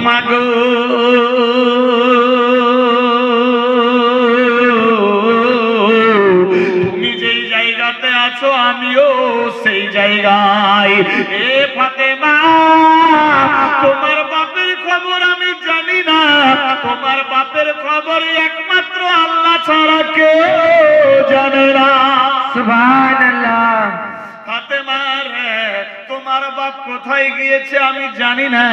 মাগো তুমি যেই জায়গাতে আছো আমিও সেই জায়গায়। এ ফাতেমা, তোমার বাপের খবর আমি জানি না, তোমার বাপের খবর একমাত্র আল্লাহ ছাড়া কেউ জানে না। সুবহানাল্লাহ। ফাতেমা রে, তোমার বাপ কোথায় গিয়েছে আমি জানি না।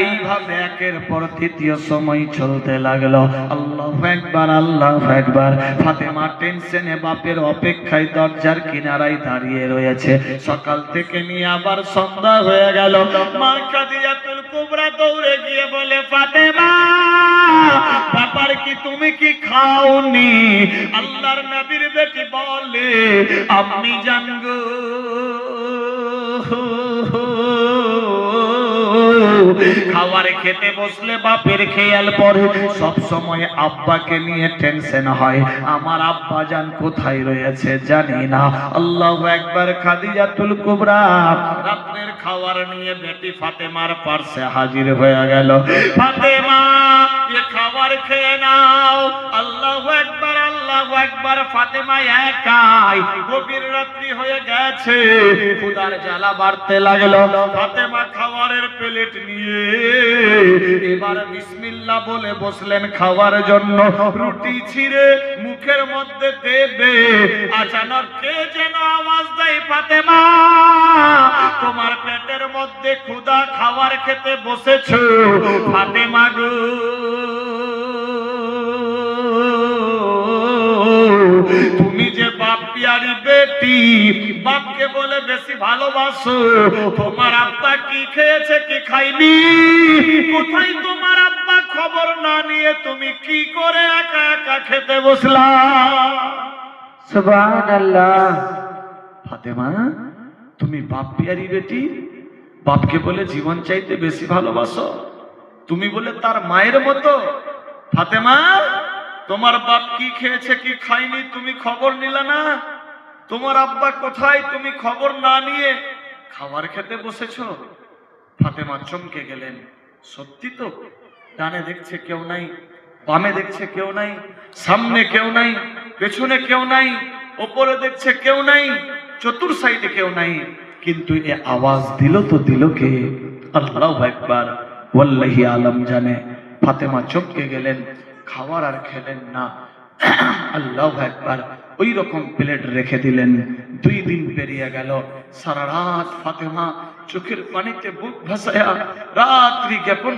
এইভাবে একের পর তৃতীয় সময় চলতে লাগলো। আল্লাহু আকবার, আল্লাহু আকবার। ফাতেমা টেনশনে বাপের অপেক্ষায় দরজার কিনারায় দাঁড়িয়ে রয়েছে। সকাল থেকে নিয়ে আবার সন্ধ্যা হয়ে গেল। মা খাদিজাতুল কুবরা দৌড়ে গিয়ে বলে, ফাতেমা ব্যাপার কি, তুমি কি খাওনি? আল্লাহর নবীর বেটি বলে, আমি জানগো খাবার খেতে বসলে বাপের খেয়াল পড়ে, সব সময় আব্বাকে নিয়ে টেনশন হয়, আমার আব্বা জান কোথায় রয়েছে জানি না। আল্লাহু আকবার। খাদিজাতুল কুবরা রাতের খাবার নিয়ে বেটি ফাতেমার পাশে হাজির হয়ে গেল। ফাতেমা, এ খাবার খেয়ে নাও। আল্লাহু আকবার, আল্লাহু আকবার। ফাতেমা একাই, গভীর রাত্রি হয়ে গেছে, ক্ষুধার জ্বালা বাড়তে লাগলো। ফাতেমা খাবারের প্লেট নিয়ে এবার বিসমিল্লাহ বলে বসলেন খাওয়ার জন্য। রুটি ছিঁড়ে মুখের মধ্যে দেবে, আচানক কে যেন আওয়াজ দেয়, ফাতেমা তোমার পেটের মধ্যে ক্ষুধা, খাবার খেতে বসেছো। ফাতেমা গো, তুমি যে বাপ পিয়ারি বেটি, বাপকে বলে বেশি ভালোবাসো, তোমার আব্বা কি খেয়েছে কি খাইনি? কোথায় তোমার আব্বা? খবর না নিয়ে তুমি কি করে একা একা খেতে বসলা? সুবহানাল্লাহ। ফাতেমা, তুমি বাপ পিয়ারি বেটি, বাপকে বলে জীবন চাইতে বেশি ভালোবাসো, তুমি বলে তার মায়ের মতো। ফাতেমা, তোমার বাপ কি খেয়েছে কি খাইনি তুমি খবর নিলে না? তোমার আব্বা কোথায় তুমি খবর না নিয়ে খাবার খেতে বসেছো? ফাতেমা চমকে গেলেন। সত্যি তো, ডানে দেখছে কেউ নাই, বামে দেখছে কেউ নাই, সামনে কেউ নাই, পেছনে কেউ নাই, ওপরে দেখছে কেউ নাই, চতুর সাইডে কেউ নাই, কিন্তু এ আওয়াজ দিল তো দিল কে? আল্লাহু আকবার, ওয়াল্লাহি আলম জানে। ফাতেমা চমকে গেলেন, খাবার আর খেলেন না। আল্লাহু আকবার। ওই রকম প্লেট রেখে দিলেন। 2 দিন পেরিয়ে গেল। সারা রাত ফাতেমা চোখের পানিতে বুক ভাসায়া রাত্রি জ্ঞাপন